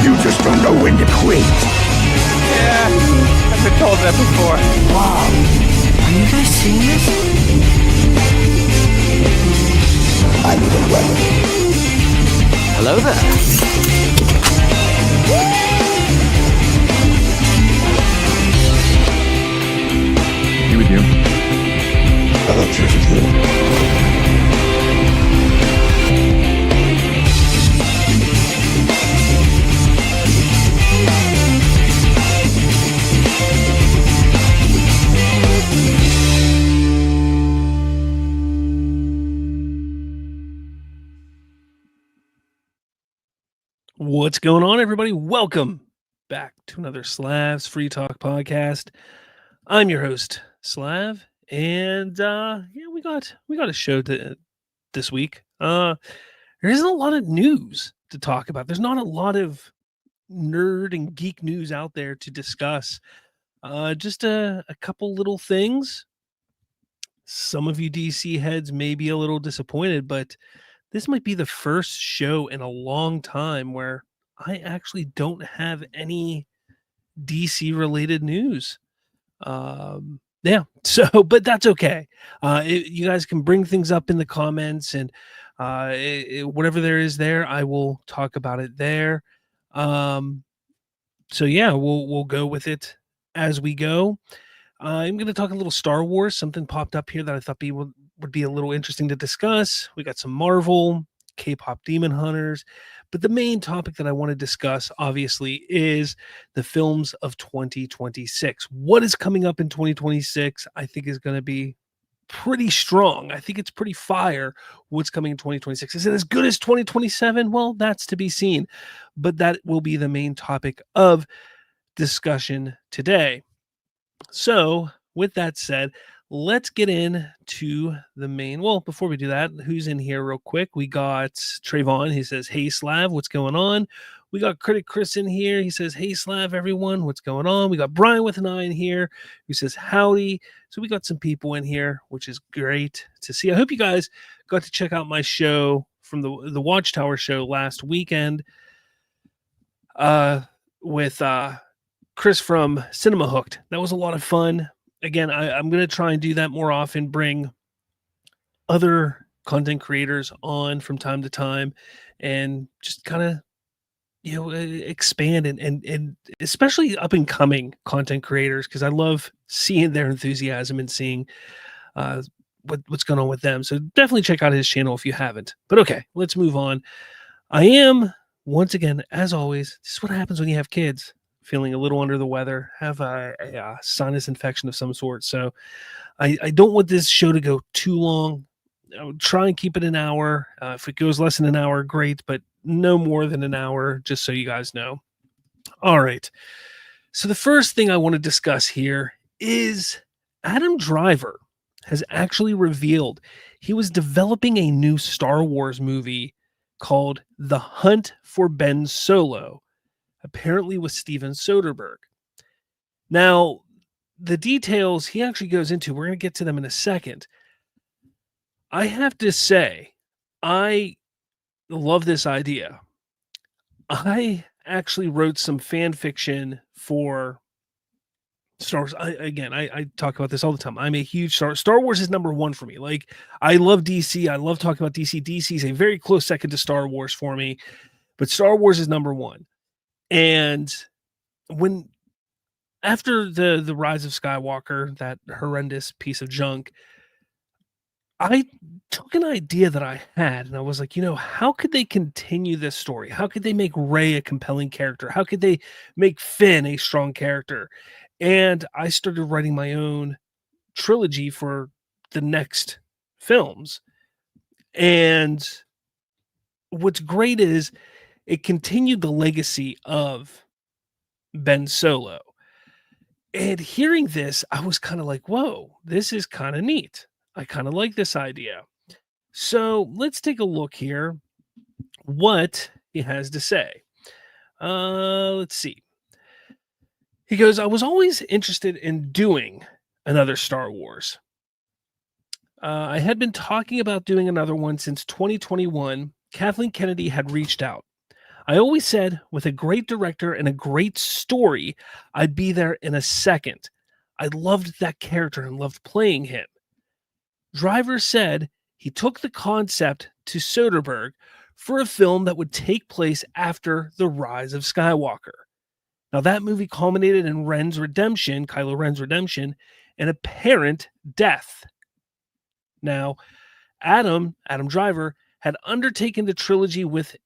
You just don't know when to quit. Yeah, I've been told that before. Wow. Are you guys seeing this? I need a weapon. Hello there. You with you? I thought yours was good. What's going on, everybody? Welcome back to another Slav's Free Talk podcast. I'm your host, Slav, and we got a show this week. There isn't a lot of news to talk about. There's not a lot of nerd and geek news out there to discuss. Just a couple little things. Some of you DC heads may be a little disappointed, but this might be the first show in a long time where I actually don't have any DC related news. But that's okay. You guys can bring things up in the comments, and whatever there is there, I will talk about it there. We'll go with it as we go. I'm going to talk a little Star Wars. Something popped up here that I thought would be a little interesting to discuss. We got some Marvel, K-pop Demon Hunters, but the main topic that I want to discuss, obviously, is the films of 2026. What is coming up in 2026, I think, is going to be pretty strong. I think it's pretty fire what's coming in 2026. Is it as good as 2027? Well, that's to be seen, but that will be the main topic of discussion today. So, with that said, let's get into the main. Well, before we do that, who's in here real quick? We got Trayvon. He says, "Hey, Slav, what's going on?" We got Critic Chris in here. He says, "Hey, Slav, everyone, what's going on?" We got Brian with an eye in here who says, "Howdy." So we got some people in here, which is great to see. I hope you guys got to check out my show from the Watchtower show last weekend with Chris from Cinema Hooked. That was a lot of fun. Again, I'm going to try and do that more often, bring other content creators on from time to time, and just kind of, expand and especially up and coming content creators, because I love seeing their enthusiasm and seeing what's going on with them. So definitely check out his channel if you haven't. But okay, let's move on. I am, once again, as always, this is what happens when you have kids. Feeling a little under the weather, have a sinus infection of some sort. So I don't want this show to go too long. I would try and keep it an hour. If it goes less than an hour, great, but no more than an hour, just so you guys know. All right. So the first thing I want to discuss here is Adam Driver has actually revealed he was developing a new Star Wars movie called The Hunt for Ben Solo, apparently with Steven Soderbergh. Now, the details he actually goes into, we're going to get to them in a second. I have to say, I love this idea. I actually wrote some fan fiction for Star Wars. I talk about this all the time. I'm a huge Star Wars is number one for me. Like, I love DC. I love talking about DC. DC is a very close second to Star Wars for me, but Star Wars is number one. And after the Rise of Skywalker, that horrendous piece of junk, I took an idea that I had and I was like, how could they continue this story? How could they make Rey a compelling character? How could they make Finn a strong character? And I started writing my own trilogy for the next films. And what's great is it continued the legacy of Ben Solo. And hearing this, I was kind of like, whoa, this is kind of neat. I kind of like this idea. So let's take a look here what he has to say. Let's see. He goes, "I was always interested in doing another Star Wars. I had been talking about doing another one since 2021. Kathleen Kennedy had reached out. I always said with a great director and a great story, I'd be there in a second. I loved that character and loved playing him. Driver said he took the concept to Soderbergh for a film that would take place after the rise of Skywalker. Now, that movie culminated in Kylo Ren's redemption, and apparent death. Now, Adam Driver had undertaken the trilogy with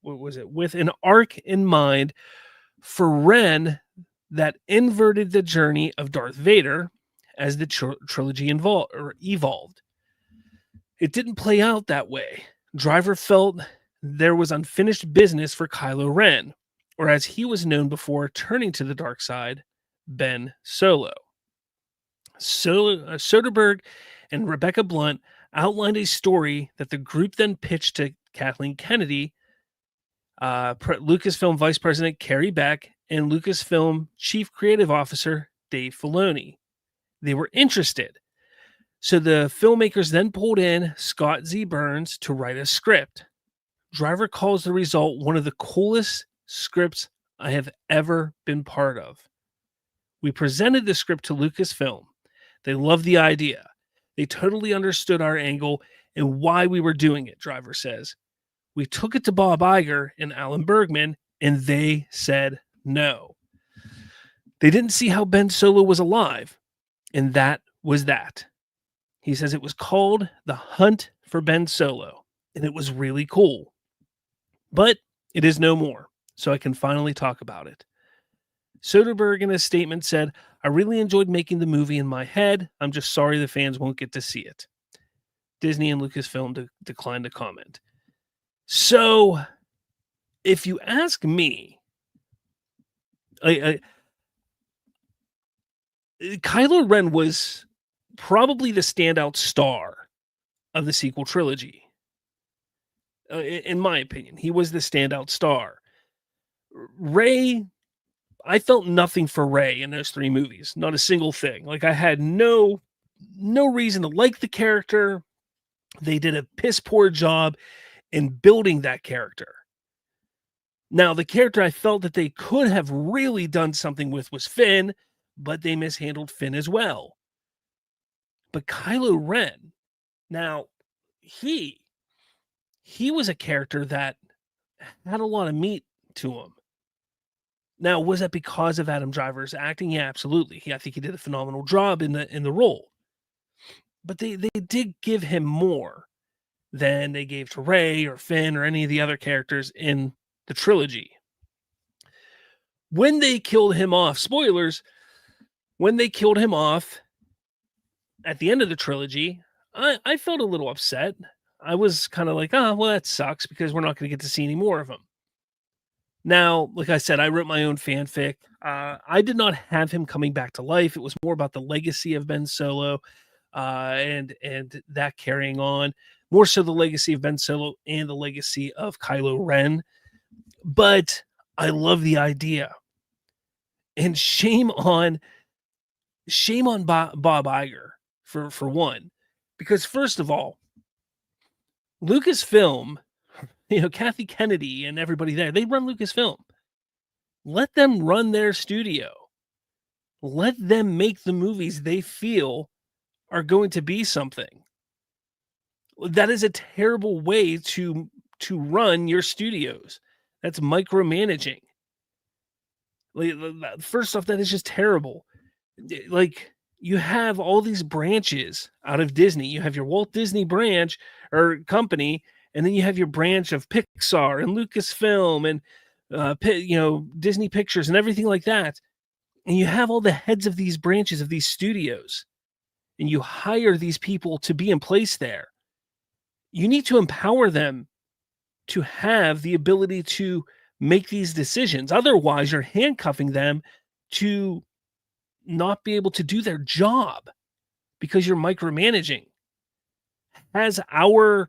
with an arc in mind for Ren that inverted the journey of Darth Vader as the trilogy evolved. It didn't play out that way. Driver felt there was unfinished business for Kylo Ren, or as he was known before turning to the dark side, Ben Solo. Soderbergh and Rebecca Blunt outlined a story that the group then pitched to Kathleen Kennedy, Lucasfilm Vice President Carrie Beck, and Lucasfilm Chief Creative Officer Dave Filoni. They were interested. So the filmmakers then pulled in Scott Z. Burns to write a script. Driver calls the result one of the coolest scripts I have ever been part of. We presented the script to Lucasfilm. They loved the idea. They totally understood our angle and why we were doing it, Driver says. We took it to Bob Iger and Alan Bergman, and they said no. They didn't see how Ben Solo was alive, and that was that. He says it was called The Hunt for Ben Solo, and it was really cool. But it is no more, so I can finally talk about it. Soderbergh in his statement said, I really enjoyed making the movie in my head. I'm just sorry the fans won't get to see it. Disney and Lucasfilm declined to comment. So, if you ask me, Kylo Ren was probably the standout star of the sequel trilogy. In my opinion, he was the standout star. Rey, I felt nothing for Rey in those three movies. Not a single thing. Like, I had no reason to like the character. They did a piss poor job in building that character. Now, the character I felt that they could have really done something with was Finn, but they mishandled Finn as well. But Kylo Ren, now, he was a character that had a lot of meat to him. Now, was that because of Adam Driver's acting? Yeah, absolutely. I think he did a phenomenal job in the role. But they did give him more than they gave to Rey or Finn or any of the other characters in the trilogy. When they killed him off, spoilers, when they killed him off at the end of the trilogy, I felt a little upset. I was kind of like, well, that sucks because we're not going to get to see any more of him. Now, like I said, I wrote my own fanfic. I did not have him coming back to life. It was more about the legacy of Ben Solo and that carrying on. More so the legacy of Ben Solo and the legacy of Kylo Ren. But I love the idea. And shame on Bob Iger for one. Because first of all, Lucasfilm, Kathy Kennedy and everybody there, they run Lucasfilm. Let them run their studio. Let them make the movies they feel are going to be something. That is a terrible way to run your studios. That's micromanaging. First off, that is just terrible. Like, you have all these branches out of Disney. You have your Walt Disney branch or company, and then you have your branch of Pixar and Lucasfilm and Disney Pictures and everything like that. And you have all the heads of these branches of these studios, and you hire these people to be in place there. You need to empower them to have the ability to make these decisions. Otherwise, you're handcuffing them to not be able to do their job because you're micromanaging. Has our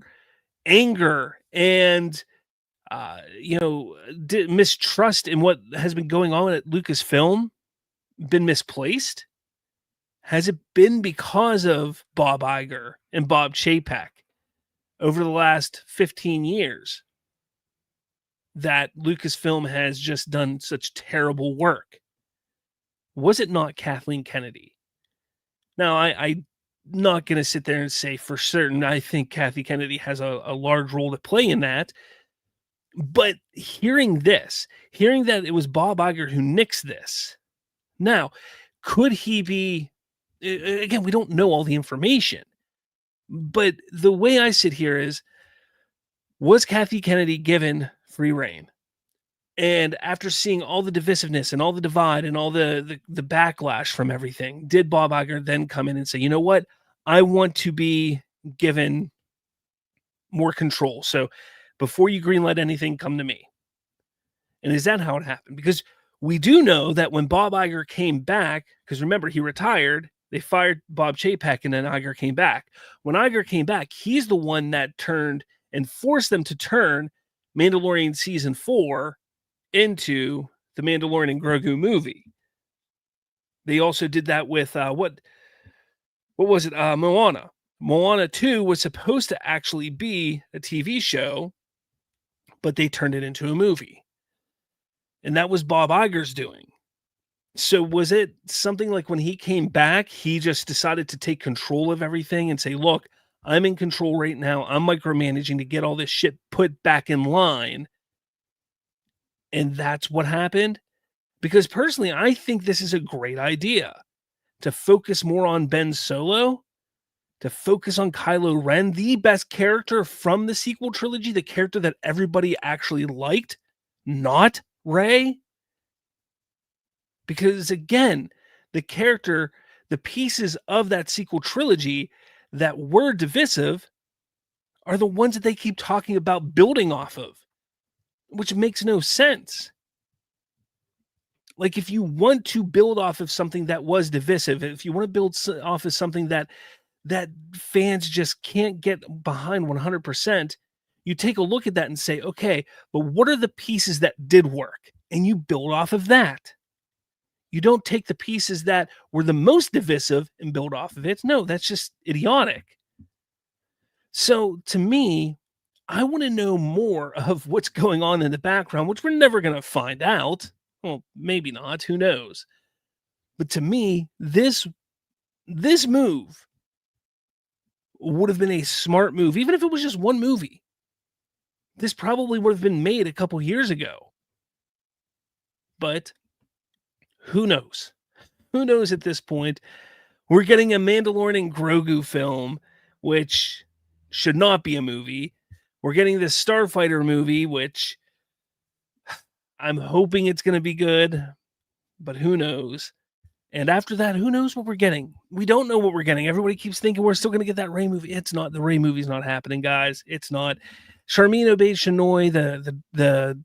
anger and mistrust in what has been going on at Lucasfilm been misplaced? Has it been because of Bob Iger and Bob Chapek over the last 15 years? that Lucasfilm has just done such terrible work? Was it not Kathleen Kennedy? Now, I'm not going to sit there and say for certain I think Kathy Kennedy has a large role to play in that. But hearing that it was Bob Iger who nixed this, now, could he be, again, we don't know all the information, but the way I sit here is, was Kathy Kennedy given free reign? And after seeing all the divisiveness and all the divide and all the backlash from everything, did Bob Iger then come in and say, you know what? I want to be given more control. So before you greenlight anything, come to me. And is that how it happened? Because we do know that when Bob Iger came back, because remember, he retired, they fired Bob Chapek, and then Iger came back. When Iger came back, he's the one that turned and forced them to turn Mandalorian Season 4 into the Mandalorian and Grogu movie. They also did that with, what was it? Moana. Moana 2 was supposed to actually be a TV show, but they turned it into a movie. And that was Bob Iger's doing. So was it something like when he came back, he just decided to take control of everything and say, look, I'm in control right now. I'm micromanaging to get all this shit put back in line. And that's what happened? Because personally, I think this is a great idea to focus more on Ben Solo, to focus on Kylo Ren, the best character from the sequel trilogy, the character that everybody actually liked, not Rey. Because again, the character, the pieces of that sequel trilogy that were divisive are the ones that they keep talking about building off of, which makes no sense. Like, if you want to build off of something that was divisive, if you want to build off of something that fans just can't get behind 100%, you take a look at that and say, okay, but what are the pieces that did work? And you build off of that. You don't take the pieces that were the most divisive and build off of it. No, that's just idiotic. So to me, I want to know more of what's going on in the background, which we're never going to find out. Well, maybe not. Who knows? But to me, this move would have been a smart move, even if it was just one movie. This probably would have been made a couple years ago. But who knows? Who knows at this point? We're getting a Mandalorian and Grogu film, which should not be a movie. We're getting this Starfighter movie, which I'm hoping it's going to be good, but who knows? And after that, who knows what we're getting? We don't know what we're getting. Everybody keeps thinking we're still going to get that Rey movie. It's not. The Rey movie's not happening, guys. It's not. Charmin Obaid-Chinoy, the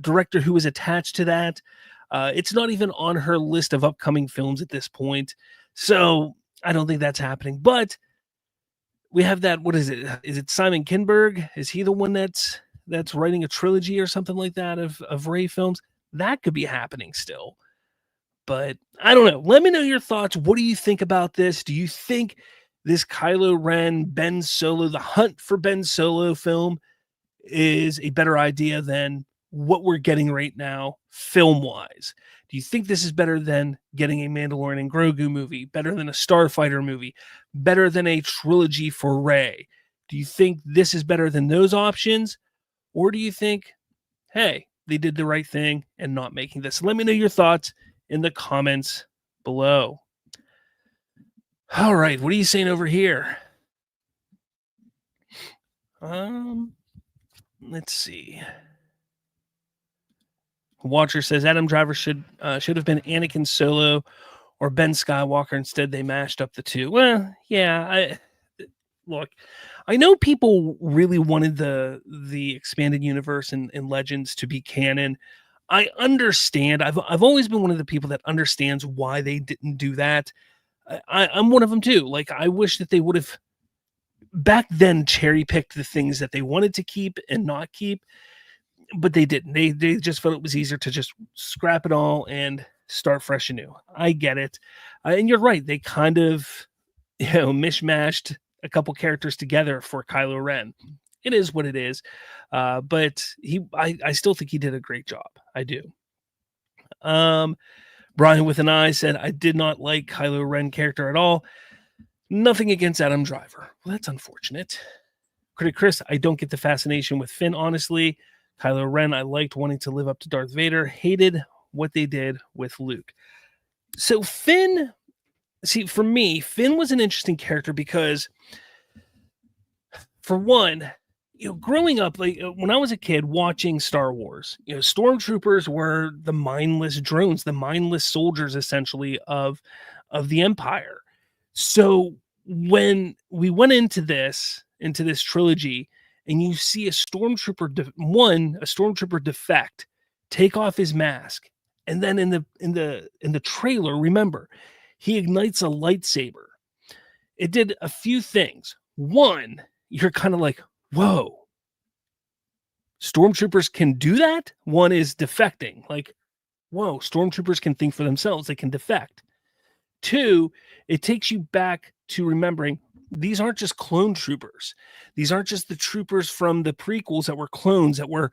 director who was attached to that, it's not even on her list of upcoming films at this point. So I don't think that's happening. But we have that. What is it? Is it Simon Kinberg? Is he the one that's writing a trilogy or something like that of Rey films? That could be happening still. But I don't know. Let me know your thoughts. What do you think about this? Do you think this Kylo Ren, Ben Solo, the hunt for Ben Solo film is a better idea than what we're getting right now film-wise? Do you think this is better than getting a Mandalorian and Grogu movie, better than a Starfighter movie, better than a trilogy for Rey? Do you think this is better than those options? Or do you think, hey, they did the right thing and not making this? Let me know your thoughts in the comments below. All right, what are you saying over here? Let's see. Watcher says Adam Driver should have been Anakin Solo or Ben Skywalker. Instead, they mashed up the two. Well, yeah. Look, I know people really wanted the expanded universe and Legends to be canon. I understand. I've always been one of the people that understands why they didn't do that. I'm one of them too. Like, I wish that they would have back then cherry picked the things that they wanted to keep and not keep, but they didn't. They just felt it was easier to just scrap it all and start fresh and new. I get it. And you're right. They kind of, mishmashed a couple characters together for Kylo Ren. it is what it is. But I still think he did a great job. I do. Brian with an eye said, I did not like Kylo Ren character at all. Nothing against Adam Driver. Well, that's unfortunate. Critic Chris, I don't get the fascination with Finn, honestly. Kylo Ren, I liked wanting to live up to Darth Vader. Hated what they did with Luke. So Finn, see, for me, Finn was an interesting character because, for one, growing up, like when I was a kid watching Star Wars, stormtroopers were the mindless drones, the mindless soldiers, essentially of the Empire. So when we went into this trilogy, and you see a stormtrooper defect, take off his mask, and then in the trailer, remember, he ignites a lightsaber. It did a few things. One, you're kind of like, whoa, stormtroopers can do that? One is defecting. Like, whoa, stormtroopers can think for themselves. They can defect. Two, it takes you back to remembering these aren't just clone troopers. These aren't just the troopers from the prequels that were clones that were,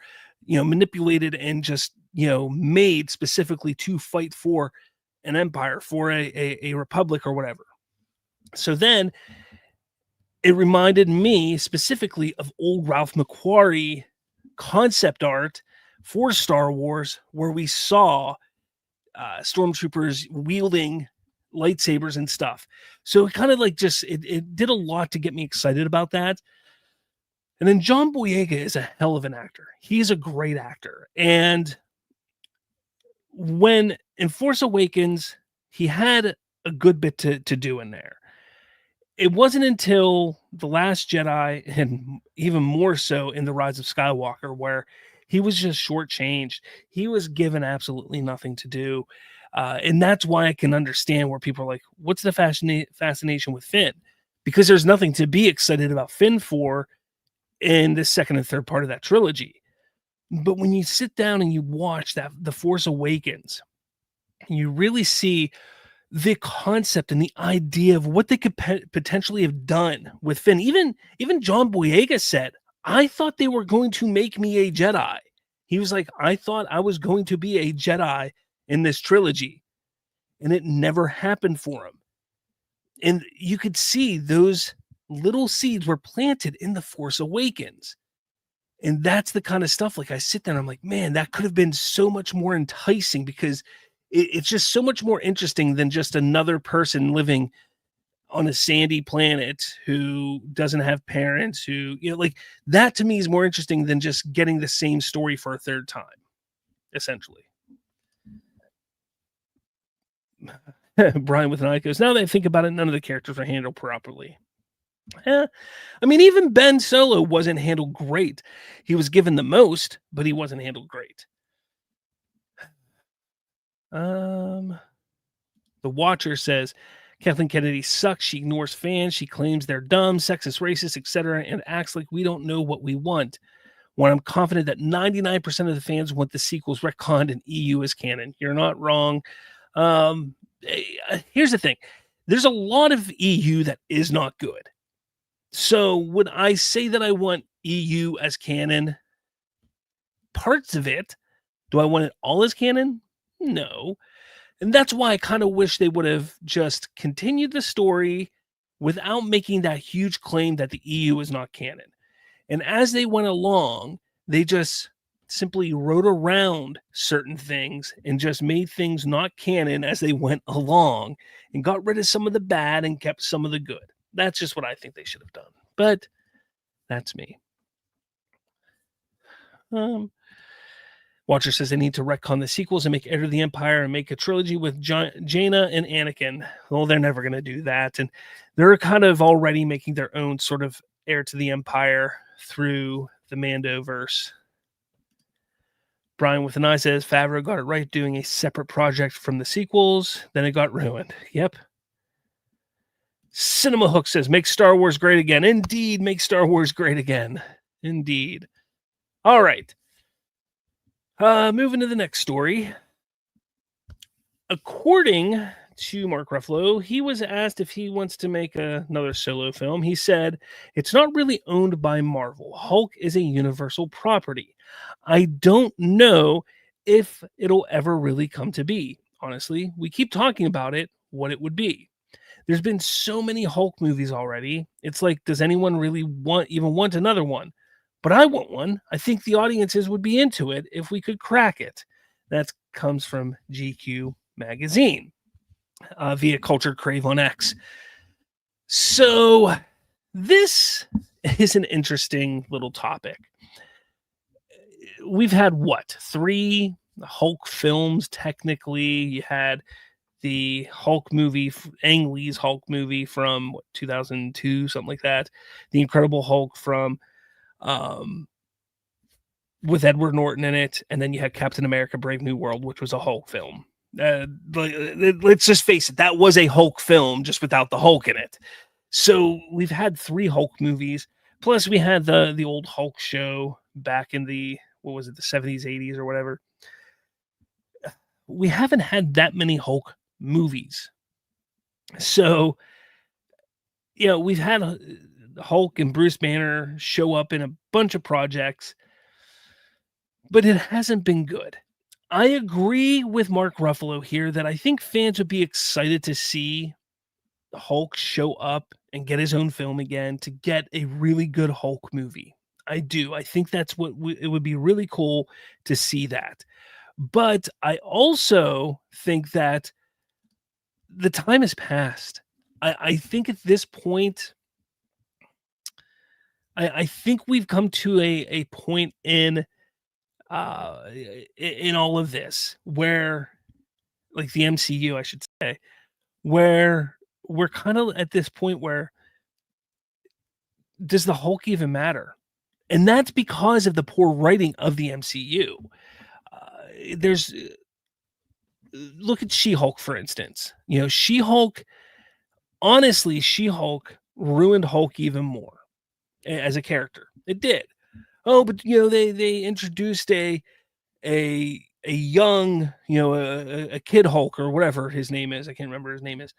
manipulated and just, made specifically to fight for an empire, for a republic or whatever. So then it reminded me specifically of old Ralph McQuarrie concept art for Star Wars, where we saw stormtroopers wielding lightsabers and stuff. So it kind of like it did a lot to get me excited about that. And then John Boyega is a hell of an actor. He's a great actor. And when in Force Awakens, he had a good bit to do in there. It wasn't until The Last Jedi, and even more so in The Rise of Skywalker, where he was just shortchanged. He was given absolutely nothing to do. And that's why I can understand where people are like, what's the fascination with Finn? Because there's nothing to be excited about Finn for in the second and third part of that trilogy. But when you sit down and you watch The Force Awakens, you really see the concept and the idea of what they could potentially have done with Finn. Even John Boyega said, I thought they were going to make me a Jedi. He was like, I thought I was going to be a Jedi in this trilogy, and it never happened for him. And you could see those little seeds were planted in The Force Awakens. And that's the kind of stuff, like I sit there and I'm like, man, that could have been so much more enticing, because it's just so much more interesting than just another person living on a sandy planet who doesn't have parents, who, like that to me is more interesting than just getting the same story for a third time, essentially. Brian with an eye goes, now that I think about it, none of the characters are handled properly. I mean, even Ben Solo wasn't handled great. He was given the most, but he wasn't handled great. The Watcher says, Kathleen Kennedy sucks. She ignores fans. She claims they're dumb, sexist, racist, etc., and acts like we don't know what we want. When I'm confident that 99% of the fans want the sequels retconned and EU as canon. You're not wrong. Here's the thing. There's a lot of EU that is not good. So would I say that I want EU as canon? Parts of it. Do I want it all as canon? No. And that's why I kind of wish they would have just continued the story without making that huge claim that the EU is not canon. And as they went along, they just simply wrote around certain things and just made things not canon as they went along and got rid of some of the bad and kept some of the good. That's just what I think they should have done. But that's me. Watcher says they need to retcon the sequels and make Heir to the Empire and make a trilogy with Jaina and Anakin. Well, they're never going to do that. And they're kind of already making their own sort of Heir to the Empire through the Mandoverse. Brian with an eye says Favreau got it right doing a separate project from the sequels. Then it got ruined. Yep. Cinema Hook says, make Star Wars great again. Indeed, make Star Wars great again. Indeed. All right. Moving to the next story. According to Mark Ruffalo, he was asked if he wants to make another solo film. He said, "It's not really owned by Marvel. Hulk is a universal property. I don't know if it'll ever really come to be. Honestly, we keep talking about it, what it would be. There's been so many Hulk movies already. It's like, does anyone really want another one? But I want one. I think the audiences would be into it if we could crack it." That comes from GQ magazine via Culture Crave on X. So this is an interesting little topic. We've had what? 3 Hulk films, technically. You had the Hulk movie, Ang Lee's Hulk movie from 2002, something like that. The Incredible Hulk from with Edward Norton in it, and then you had Captain America: Brave New World, which was a Hulk film. Let's just face it, that was a Hulk film, just without the Hulk in it. So we've had 3 Hulk movies, plus we had the old Hulk show back in the, what was it, the 70s, 80s, or whatever. We haven't had that many Hulk movies. So, we've had Hulk and Bruce Banner show up in a bunch of projects, but it hasn't been good. I agree with Mark Ruffalo here that I think fans would be excited to see the Hulk show up and get his own film again, to get a really good Hulk movie. I do. I think that's what it would be really cool to see that. But I also think that the time has passed. I think at this point, I think we've come to a point in all of this where, like the MCU, I should say, where we're kind of at this point where, does the Hulk even matter? And that's because of the poor writing of the MCU. Look at She-Hulk, for instance. She-Hulk, honestly, She-Hulk ruined Hulk even more as a character. It did. Oh, but they introduced a young, a kid Hulk, or whatever his name is. I can't remember his name is.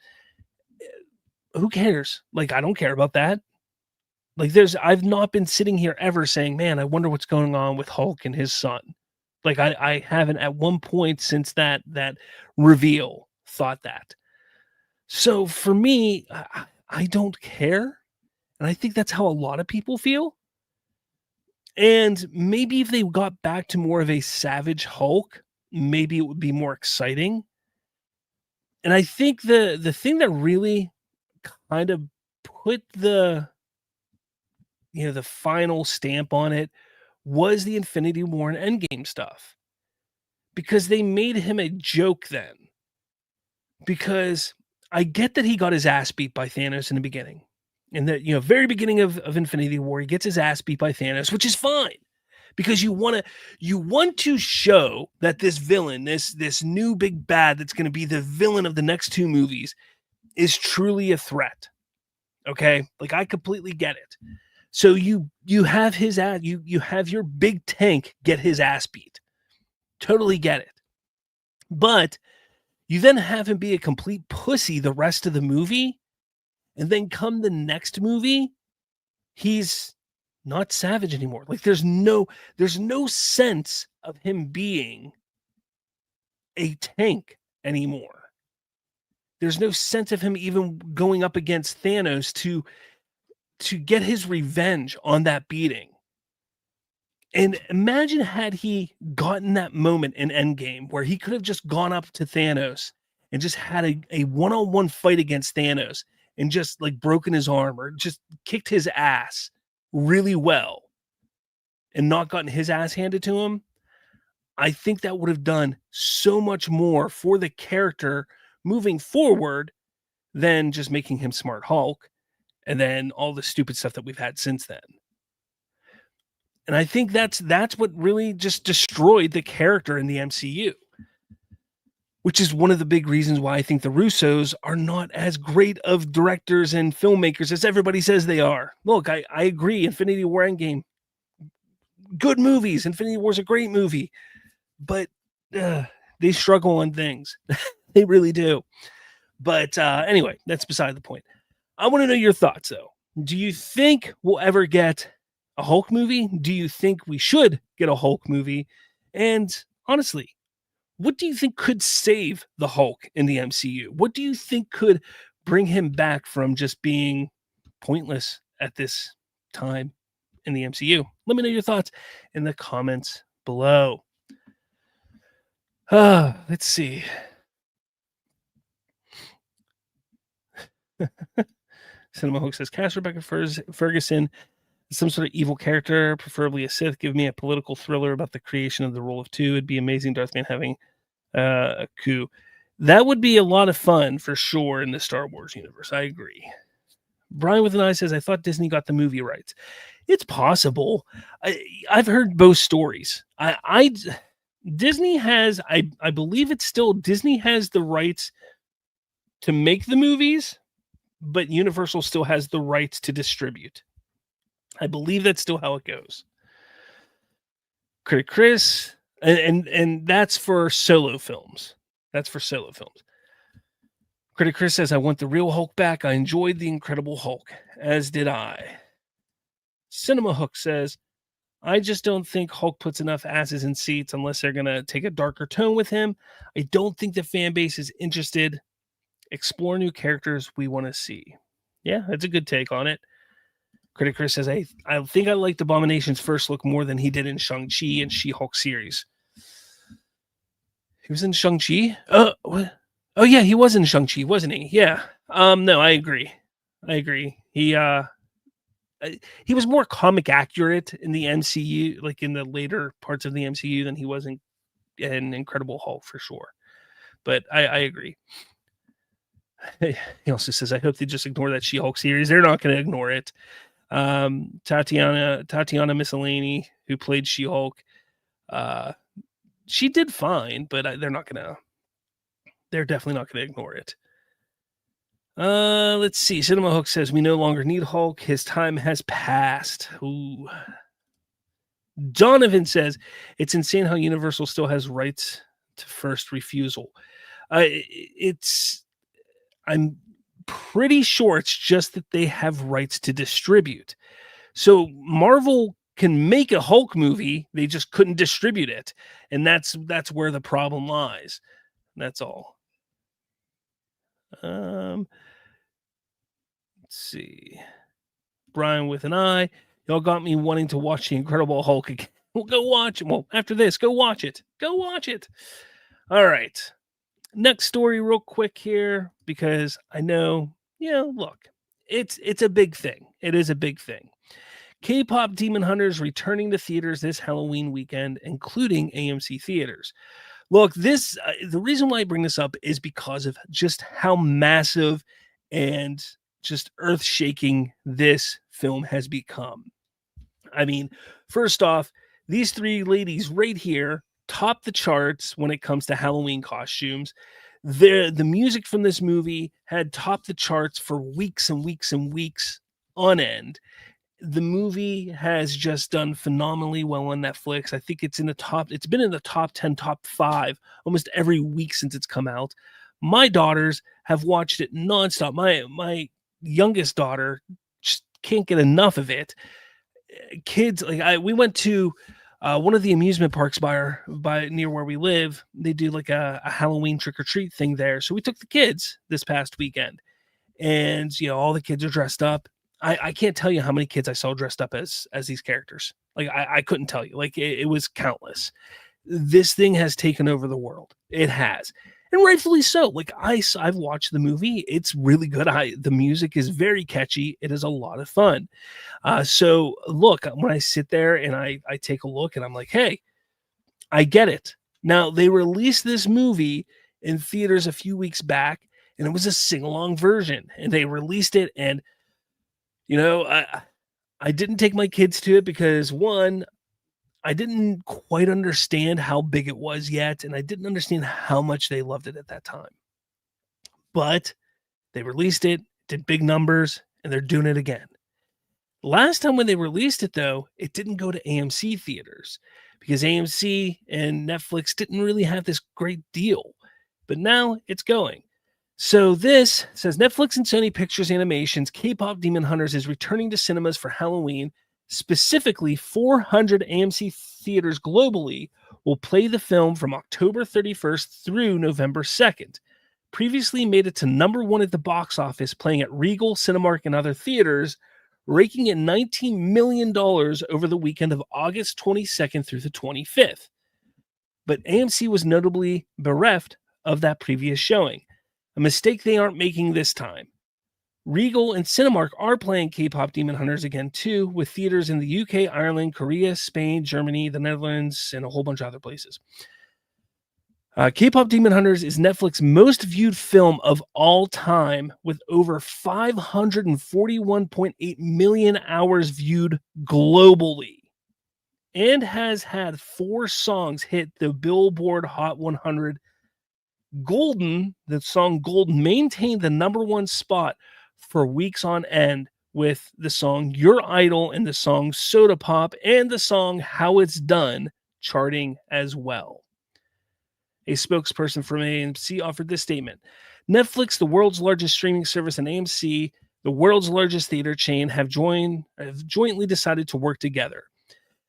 Who cares? Like, I don't care about that. Like, I've not been sitting here ever saying, man, I wonder what's going on with Hulk and his son. Like, I haven't at one point since that reveal thought that. So for me, I don't care. And I think that's how a lot of people feel. And maybe if they got back to more of a savage Hulk, maybe it would be more exciting. And I think the thing that really kind of put the final stamp on it was the Infinity War and Endgame stuff. Because they made him a joke then. Because I get that he got his ass beat by Thanos in the beginning. In the very beginning of Infinity War, he gets his ass beat by Thanos, which is fine. Because you want to show that this villain, this new big bad that's going to be the villain of the next 2 movies, is truly a threat. Okay? Like, I completely get it. So you have his ass, you have your big tank get his ass beat. Totally get it. But you then have him be a complete pussy the rest of the movie, and then come the next movie, he's not savage anymore. Like, there's no sense of him being a tank anymore. There's no sense of him even going up against Thanos to get his revenge on that beating. And imagine had he gotten that moment in Endgame where he could have just gone up to Thanos and just had a one-on-one fight against Thanos and just like broken his arm or just kicked his ass really well and not gotten his ass handed to him. I think that would have done so much more for the character moving forward than just making him Smart Hulk and then all the stupid stuff that we've had since then. And I think that's what really just destroyed the character in the MCU, which is one of the big reasons why I think the Russos are not as great of directors and filmmakers as everybody says they are. Look, I agree. Infinity War Endgame, good movies. Infinity War is a great movie, but they struggle on things. They really do. But anyway, that's beside the point. I want to know your thoughts, though. Do you think we'll ever get a Hulk movie? Do you think we should get a Hulk movie? And honestly, what do you think could save the Hulk in the MCU? What do you think could bring him back from just being pointless at this time in the MCU? Let me know your thoughts in the comments below. Let's see. Cinema Hook says, cast Rebecca Ferguson as some sort of evil character, preferably a Sith. Give me a political thriller about the creation of the role of two. It'd be amazing Darth Bane having a coup. That would be a lot of fun for sure in the Star Wars universe. I agree. Brian with an eye says, I thought Disney got the movie rights. It's possible. I've heard both stories. Disney has, I believe it's still, Disney has the rights to make the movies, but Universal still has the rights to distribute. I believe that's still how it goes. Critic Chris, and that's for solo films. That's for solo films. Critic Chris says, I want the real Hulk back. I enjoyed the Incredible Hulk, as did I. Cinema Hook says, I just don't think Hulk puts enough asses in seats unless they're going to take a darker tone with him. I don't think the fan base is interested. Explore new characters we want to see. Yeah, that's a good take on it. Critic Chris says, I think I liked Abomination's first look more than he did in Shang-Chi and She-Hulk series. He was in Shang-Chi? What? Oh, yeah, he was in Shang-Chi, wasn't he? Yeah. No, I agree. He was more comic accurate in the MCU, like in the later parts of the MCU, than he was in Incredible Hulk, for sure. But I agree. He also says, I hope they just ignore that She-Hulk series. They're not going to ignore it. Tatiana Miscellany, who played She-Hulk, she did fine, but they're definitely not going to ignore it. Let's see. Cinema Hook says, we no longer need Hulk. His time has passed. Ooh. Donovan says, it's insane how Universal still has rights to first refusal. I'm pretty sure it's just that they have rights to distribute. So Marvel can make a Hulk movie, they just couldn't distribute it. And that's where the problem lies. That's all. Let's see. Brian with an eye. Y'all got me wanting to watch The Incredible Hulk again. We'll go watch it. Well, after this, go watch it. Go watch it. All right. Next story real quick here, because I know, look, it's a big thing. It is a big thing. K-pop Demon Hunters returning to theaters this Halloween weekend, including AMC theaters. Look, the reason why I bring this up is because of just how massive and just earth-shaking this film has become. I mean, first off, these three ladies right here top the charts when it comes to Halloween costumes. The music from this movie had topped the charts for weeks and weeks and weeks on end. The movie has just done phenomenally well on Netflix. I think it's been in the top 10, top 5 almost every week since it's come out. My daughters have watched it nonstop. My youngest daughter just can't get enough of it. Kids, we went to one of the amusement parks by near where we live. They do like a Halloween trick-or-treat thing there. So we took the kids this past weekend, and all the kids are dressed up. I can't tell you how many kids I saw dressed up as these characters. Like I couldn't tell you. Like it was countless. This thing has taken over the world. It has. And rightfully so. Like I've watched the movie. It's really good. The music is very catchy. It is a lot of fun. So look, when I sit there and I take a look and I'm like, hey, I get it. Now they released this movie in theaters a few weeks back, and it was a sing-along version. And they released it, and I didn't take my kids to it because, one, I didn't quite understand how big it was yet, and I didn't understand how much they loved it at that time. But they released it, did big numbers, and they're doing it again. Last time when they released it, though, it didn't go to AMC theaters because AMC and Netflix didn't really have this great deal. But now it's going. So this says Netflix and Sony Pictures Animation's K-pop Demon Hunters is returning to cinemas for Halloween. Specifically, 400 AMC theaters globally will play the film from October 31st through November 2nd. Previously made it to number one at the box office, playing at Regal, Cinemark, and other theaters, raking in $19 million over the weekend of August 22nd through the 25th. But AMC was notably bereft of that previous showing, a mistake they aren't making this time. Regal and Cinemark are playing K-pop Demon Hunters again too, with theaters in the UK, Ireland, Korea, Spain, Germany, the Netherlands, and a whole bunch of other places. K-pop Demon Hunters is Netflix's most viewed film of all time, with over 541.8 million hours viewed globally, and has had 4 songs hit the Billboard Hot 100. Golden, the song Golden, maintained the number one spot for weeks on end, with the song Your Idol and the song Soda Pop and the song How It's Done charting as well. A spokesperson from AMC offered this statement: Netflix, the world's largest streaming service, and AMC, the world's largest theater chain, have jointly decided to work together.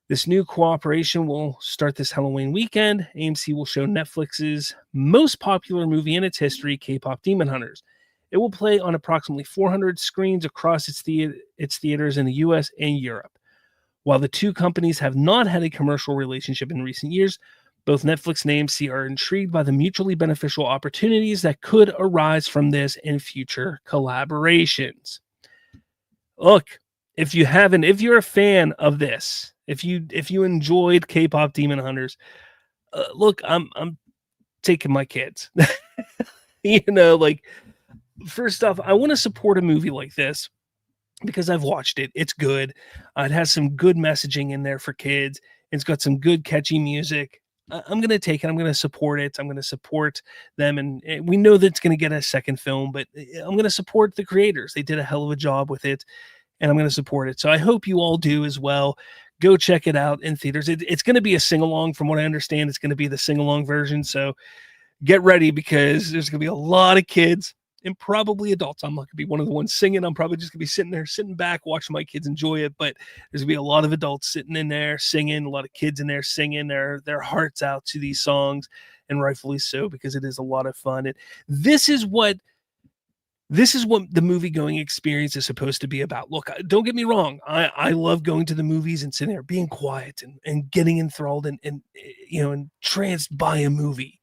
This new cooperation will start this Halloween weekend. AMC will show Netflix's most popular movie in its history, K-pop Demon Hunters. It will play on approximately 400 screens across its theaters in the US and Europe. While the two companies have not had a commercial relationship in recent years, both Netflix and AMC are intrigued by the mutually beneficial opportunities that could arise from this and future collaborations. Look, if you're a fan of this, if you enjoyed K-pop Demon Hunters, look, I'm taking my kids. First off, I want to support a movie like this because I've watched it. It's good. It has some good messaging in there for kids. It's got some good catchy music. I'm going to take it. I'm going to support it. I'm going to support them. And we know that it's going to get a second film, but I'm going to support the creators. They did a hell of a job with it, and I'm going to support it. So I hope you all do as well. Go check it out in theaters. It's going to be a sing-along. From what I understand, it's going to be the sing-along version. So get ready, because there's going to be a lot of kids and probably adults. I'm not going to be one of the ones singing. I'm probably just going to be sitting back, watching my kids enjoy it. But there's going to be a lot of adults sitting in there singing, a lot of kids in there singing their hearts out to these songs, and rightfully so, because it is a lot of fun. And this is what the movie-going experience is supposed to be about. Look, don't get me wrong. I love going to the movies and sitting there being quiet and getting enthralled and entranced by a movie.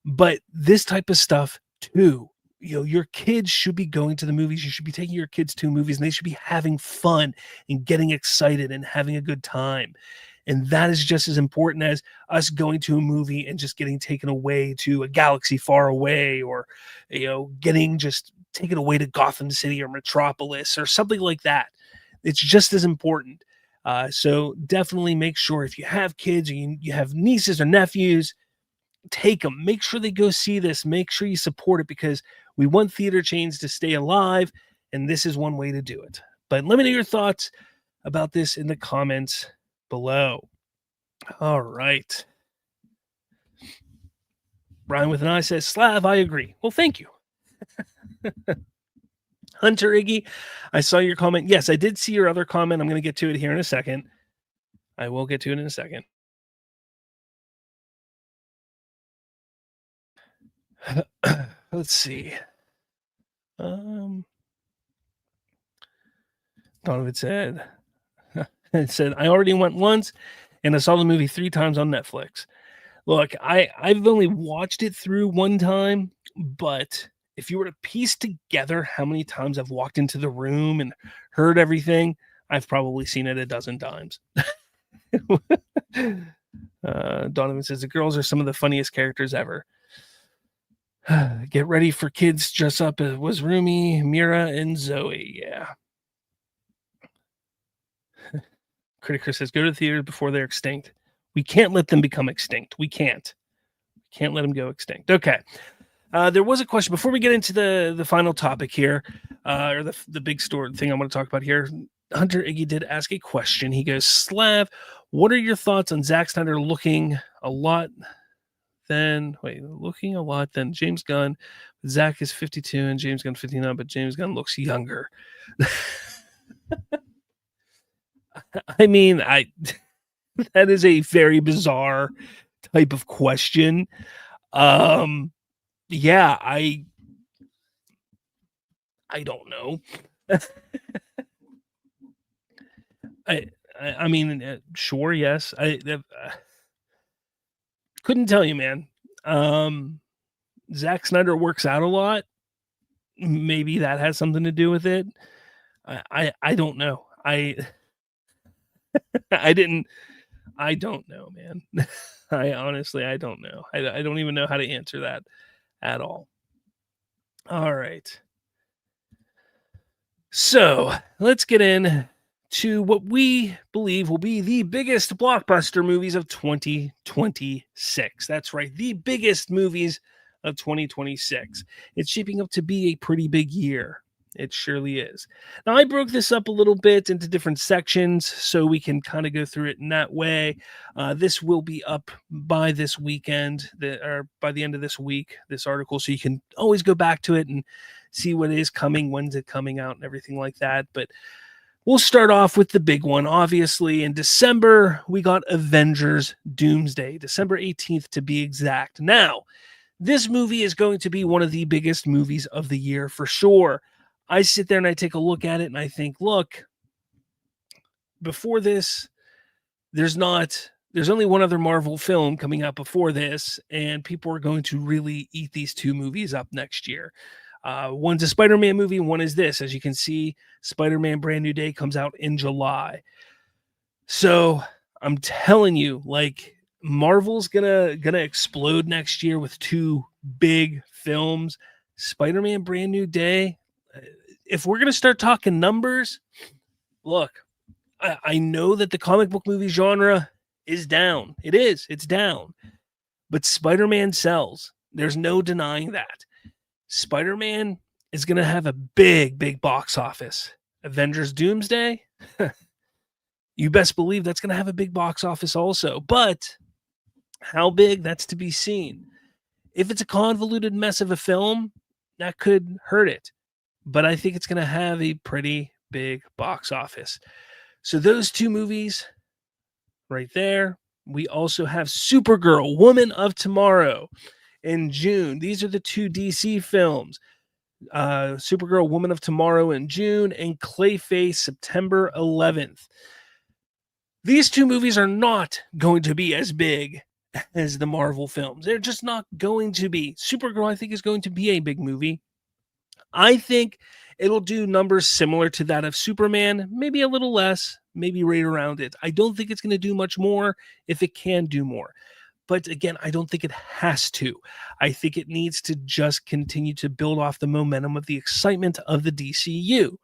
But this type of stuff too. Your kids should be going to the movies. You should be taking your kids to movies, and they should be having fun and getting excited and having a good time. And that is just as important as us going to a movie and just getting taken away to a galaxy far away, or, getting just taken away to Gotham City or Metropolis or something like that. It's just as important. So definitely make sure, if you have kids or you have nieces or nephews, take them. Make sure they go see this. Make sure you support it, because we want theater chains to stay alive, and this is one way to do it. But let me know your thoughts about this in the comments below. All right. Brian with an eye says, Slav, I agree. Well, thank you. Hunter Iggy, I saw your comment. Yes, I did see your other comment. I'm going to get to it here in a second. I will get to it in a second. Let's see. Donovan said, I already went once, and I saw the movie 3 times on Netflix. Look, I've only watched it through one time, but if you were to piece together how many times I've walked into the room and heard everything, I've probably seen it a dozen times. Donovan says, the girls are some of the funniest characters ever. Get ready for kids dress up as was Rumi, Mira, and Zoe. Yeah. Critic says, go to the theater before they're extinct. We can't let them become extinct. We can't let them go extinct. Okay. There was a question before we get into the final topic here, or the big story thing I want to talk about here. Hunter Iggy did ask a question. He goes, Slav, what are your thoughts on Zack Snyder looking a lot then looking a lot, then James Gunn. Zach is 52 and James Gunn 59, but James Gunn looks younger. I mean, that is a very bizarre type of question. Yeah, I don't know. I mean, sure, yes. Couldn't tell you, man. Zack Snyder works out a lot. Maybe that has something to do with it. I don't know. I didn't. I don't know, man. I honestly, I don't know. I don't even know how to answer that at all. All right. So let's get in to what we believe will be the biggest blockbuster movies of 2026. That's right, the biggest movies of 2026. It's shaping up to be a pretty big year. It surely is. Now, I broke this up a little bit into different sections so we can kind of go through it in that way. This will be up by this weekend, or by the end of this week, this article, so you can always go back to it and see what is coming, when's it coming out, and everything like that. But we'll start off with the big one. Obviously, in December, we got Avengers Doomsday, December 18th to be exact. Now, this movie is going to be one of the biggest movies of the year for sure. I sit there and I take a look at it and I think, look, before this, there's only one other Marvel film coming out before this, and people are going to really eat these two movies up next year. One's a Spider-Man movie, and one is this. As you can see, Spider-Man Brand New Day comes out in July. So I'm telling you, like, Marvel's gonna explode next year with two big films. Spider-Man Brand New Day. If we're gonna start talking numbers, look, I know that the comic book movie genre is down. It's down. But Spider-Man sells. There's no denying that. Spider-Man is going to have a big, big box office. Avengers Doomsday, you best believe that's going to have a big box office also. But how big, that's to be seen. If it's a convoluted mess of a film, that could hurt it. But I think it's going to have a pretty big box office. So those two movies right there. We also have Supergirl, Woman of Tomorrow in June. These are the two DC films. Supergirl, Woman of Tomorrow in June, and Clayface, September 11th. These two movies are not going to be as big as the Marvel films. They're just not going to be. Supergirl, I think, is going to be a big movie. I think it'll do numbers similar to that of Superman, maybe a little less, maybe right around it. I don't think it's going to do much more if it can do more. But again, I don't think it has to. I think it needs to just continue to build off the momentum of the excitement of the DCU.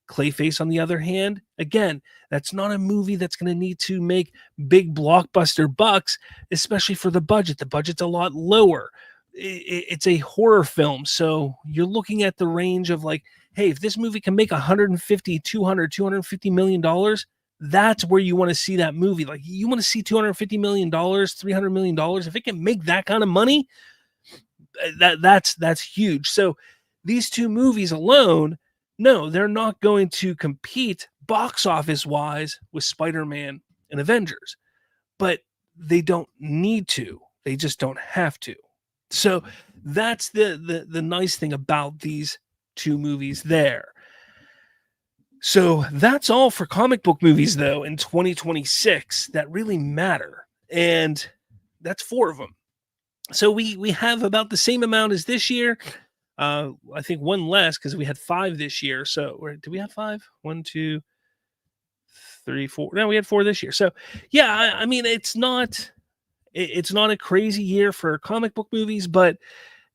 Clayface, on the other hand, again, that's not a movie that's going to need to make big blockbuster bucks, especially for the budget. The budget's a lot lower. It's a horror film, so you're looking at the range of like, hey, if this movie can make 150, 200, 250 million dollars, that's where you want to see that movie. Like, you want to see 250 million dollars, 300 million dollars. If it can make that kind of money, that's huge. So these two movies alone, no, they're not going to compete box office wise with Spider-Man and Avengers, but they don't need to. They just don't have to. So that's the nice thing about these two movies there. So that's all for comic book movies, though, in 2026 that really matter. And that's 4 of them. So we have about the same amount as this year. I think one less because we had 5 this year. So do we have 5? 1, 2, 3, 4. No, we had 4 this year. So yeah, I mean, it's not a crazy year for comic book movies, but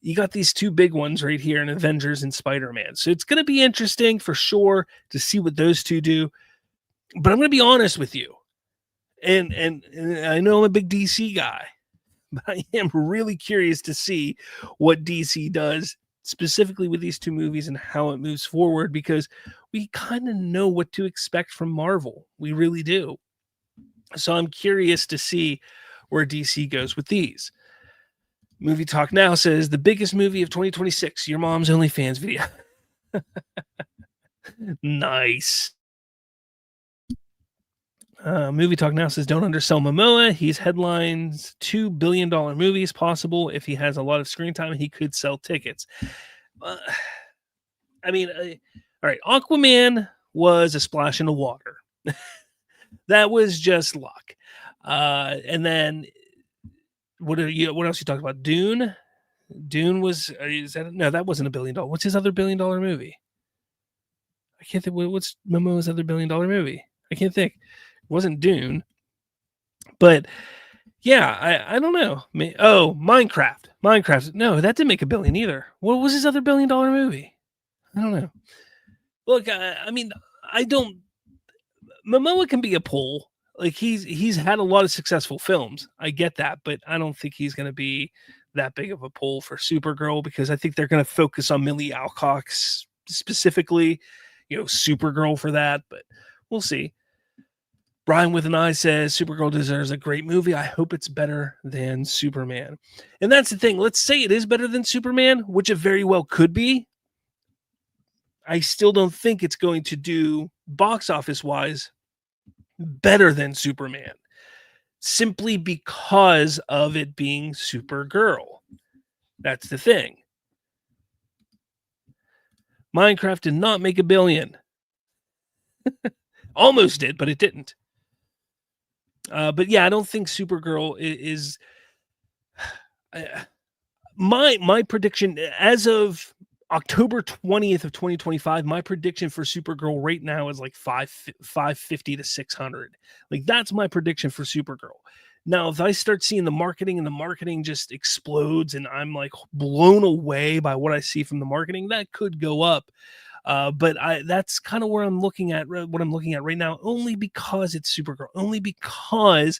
you got these two big ones right here in Avengers and Spider-Man. So it's going to be interesting for sure to see what those two do. But I'm going to be honest with you. And I know I'm a big DC guy, but I am really curious to see what DC does specifically with these two movies and how it moves forward, because we kind of know what to expect from Marvel. We really do. So I'm curious to see where DC goes with these. Movie Talk Now says the biggest movie of 2026, your mom's OnlyFans video. Nice. Movie Talk Now says don't undersell Momoa. He's headlines $2 billion movies possible. If he has a lot of screen time, he could sell tickets. I mean, all right. Aquaman was a splash in the water. That was just luck. And then what else you talking about? Dune. Dune was that wasn't $1 billion. What's his other $1 billion movie? I can't think. What's Momoa's other $1 billion movie? I can't think. It wasn't Dune, but yeah, I don't know. Minecraft. Minecraft. No, that didn't make $1 billion either. What was his other $1 billion movie? I don't know. Look, I mean, I don't. Momoa can be a pull. Like he's had a lot of successful films. I get that, but I don't think he's going to be that big of a pull for Supergirl because I think they're going to focus on Millie Alcock specifically, Supergirl for that. But we'll see. Brian with an eye says Supergirl deserves a great movie. I hope it's better than Superman. And that's the thing. Let's say it is better than Superman, which it very well could be. I still don't think it's going to do box office wise better than Superman simply because of it being Supergirl. That's the thing. Minecraft did not make $1 billion. Almost did, but it didn't. But yeah, I don't think Supergirl is my prediction as of October 20th of 2025. My prediction for Supergirl right now is like 550 to 600. Like that's my prediction for Supergirl. Now, if I start seeing the marketing and the marketing just explodes and I'm like blown away by what I see from the marketing, that could go up. But that's kind of where I'm looking at what I'm looking at right now, only because it's Supergirl, only because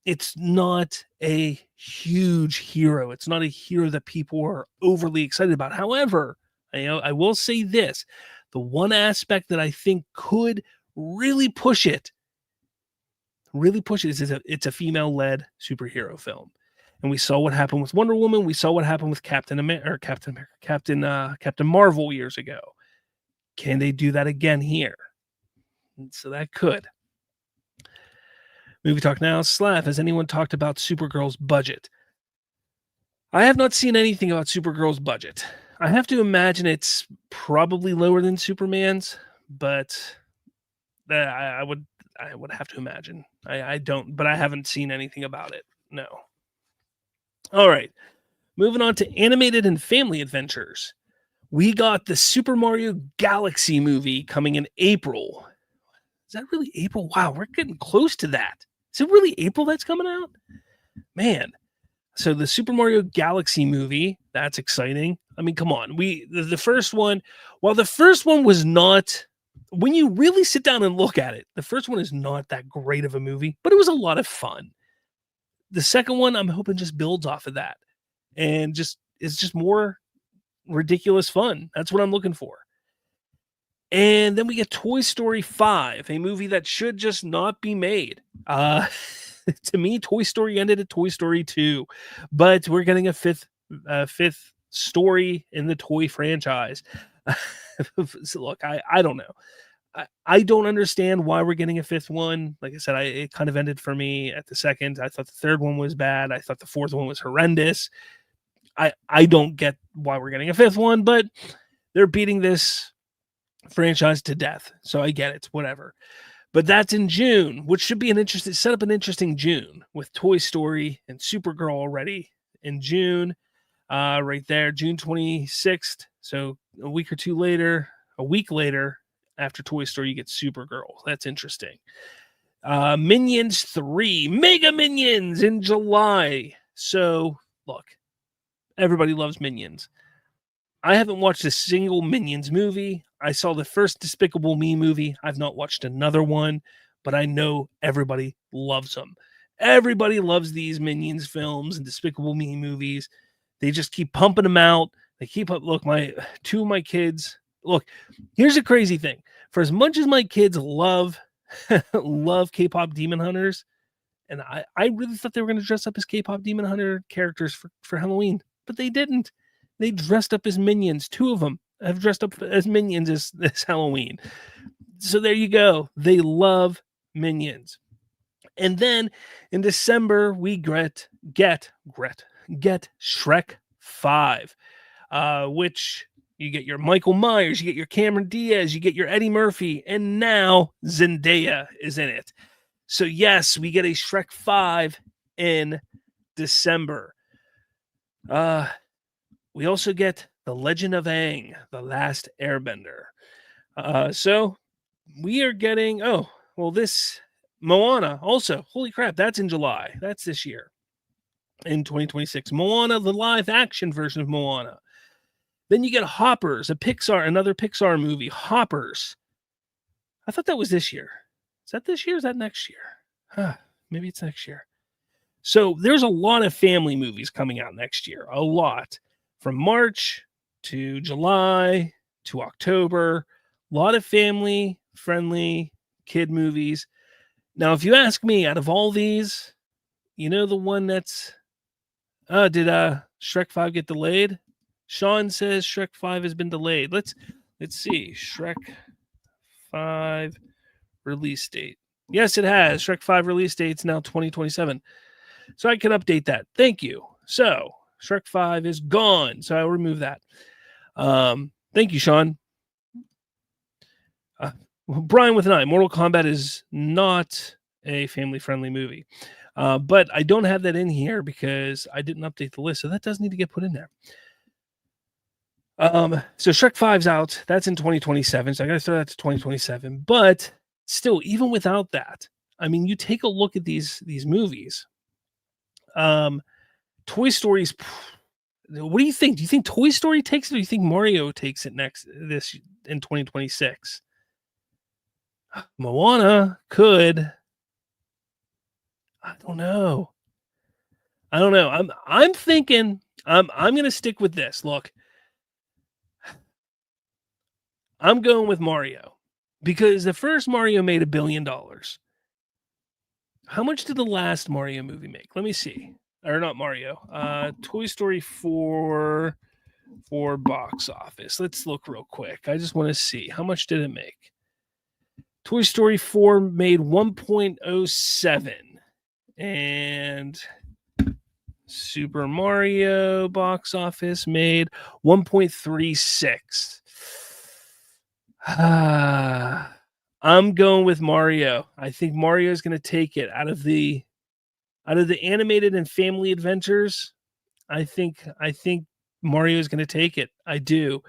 it's not a huge hero. It's not a hero that people are overly excited about. However, I will say this, the one aspect that I think could really push it is it's a female-led superhero film. And we saw what happened with Wonder Woman. We saw what happened with Captain Marvel years ago. Can they do that again here? And so that could. Movie Talk Now. Slav, has anyone talked about Supergirl's budget? I have not seen anything about Supergirl's budget. I have to imagine it's probably lower than Superman's, but I would have to imagine. I don't, but I haven't seen anything about it. No. All right. Moving on to animated and family adventures. We got the Super Mario Galaxy movie coming in April. Is that really April? Wow, we're getting close to that. Is it really April that's coming out? Man. So the Super Mario Galaxy movie, that's exciting. I mean, come on. The first one, while the first one was not, when you really sit down and look at it, the first one is not that great of a movie, but it was a lot of fun. The second one, I'm hoping just builds off of that and it's just more ridiculous fun. That's what I'm looking for. And then we get Toy Story 5, a movie that should just not be made. To me, Toy Story ended at Toy Story 2, but we're getting a fifth story in the toy franchise. So look, I don't know. I don't understand why we're getting a fifth one. Like I said, it kind of ended for me at the second. I thought the third one was bad. I thought the fourth one was horrendous. I don't get why we're getting a fifth one, but they're beating this franchise to death. So I get it, whatever. But that's in June, which should be set up an interesting June with Toy Story and Supergirl already in June, right there, June 26th. So a week later after Toy Story, you get Supergirl. That's interesting. Minions 3, Mega Minions in July. So look, everybody loves Minions. I haven't watched a single Minions movie. I saw the first Despicable Me movie. I've not watched another one, but I know everybody loves them. Everybody loves these Minions films and Despicable Me movies. They just keep pumping them out. They keep up. Look, two of my kids. Look, here's a crazy thing. For as much as my kids love K-pop Demon Hunters, And I really thought they were going to dress up as K-pop Demon Hunter characters for Halloween, but they didn't. They dressed up as minions. 2 of them have dressed up as minions this Halloween. So there you go. They love minions. And then in December, we get Shrek 5, which you get your Michael Myers, you get your Cameron Diaz, you get your Eddie Murphy, and now Zendaya is in it. So yes, we get a Shrek 5 in December. We also get The Legend of Aang, The Last Airbender. So we are getting, this Moana also. Holy crap, that's in July. That's this year in 2026. Moana, the live action version of Moana. Then you get Hoppers, another Pixar movie, Hoppers. I thought that was this year. Is that this year? Or is that next year? Maybe it's next year. So there's a lot of family movies coming out next year. A lot. From March to July to October. A lot of family-friendly kid movies. Now, if you ask me, out of all these, the one that's... did Shrek 5 get delayed? Sean says Shrek 5 has been delayed. Let's see. Shrek 5 release date. Yes, it has. Shrek 5 release date's now 2027. So I can update that. Thank you. So Shrek 5 is gone. So I'll remove that. Thank you, Sean. Brian with an eye. Mortal Kombat is not a family-friendly movie. But I don't have that in here because I didn't update the list. So that does need to get put in there. So Shrek 5's out. That's in 2027. So I got to throw that to 2027. But still, even without that, I mean, you take a look at these movies. Toy Story's... What do you think? Do you think Toy Story takes it, or do you think Mario takes it this in 2026? Moana could. I don't know. I'm thinking I'm going to stick with this. Look, I'm going with Mario because the first Mario made $1 billion. How much did the last Mario movie make? Let me see. Or not Mario. Toy Story 4 for box office. Let's look real quick. I just want to see. How much did it make? Toy Story 4 made 1.07. And Super Mario box office made 1.36. I'm going with Mario. I think Mario is going to take it out of the animated and family adventures. I think Mario is going to take it. I do.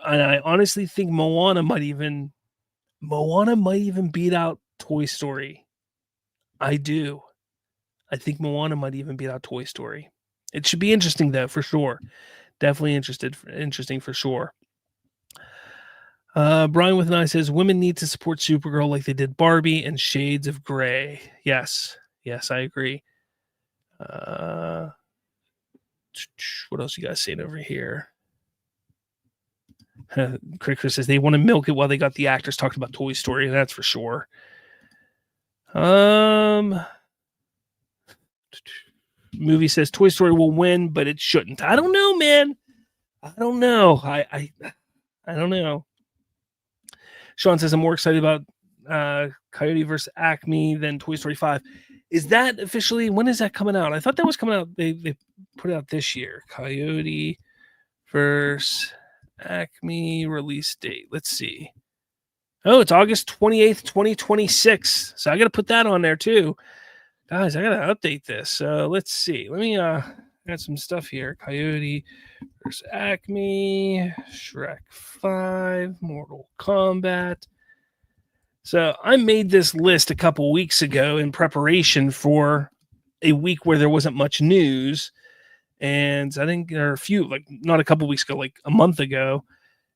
And I honestly think Moana might even beat out Toy Story. I do. I think Moana might even beat out Toy Story. It should be interesting though, for sure. Definitely interesting for sure. Brian with an eye says women need to support Supergirl like they did Barbie and Shades of Grey. Yes, I agree. What else you guys saying over here? Chris says they want to milk it while they got the actors talking about Toy Story. That's for sure. Movie says Toy Story will win, but it shouldn't. I don't know, man. I don't know. I don't know. Sean says I'm more excited about Coyote versus Acme than Toy Story 5. Is that officially, when is that coming out? I thought that was coming out. They put it out this year. Coyote versus Acme release date. Let's see. Oh, it's August 28th, 2026. So I got to put that on there too. Guys, I got to update this. Let's see. Let me add some stuff here. Coyote versus Acme, Shrek 5, Mortal Kombat. So I made this list a couple weeks ago in preparation for a week where there wasn't much news. And I think there are a few, like not a couple weeks ago, like a month ago.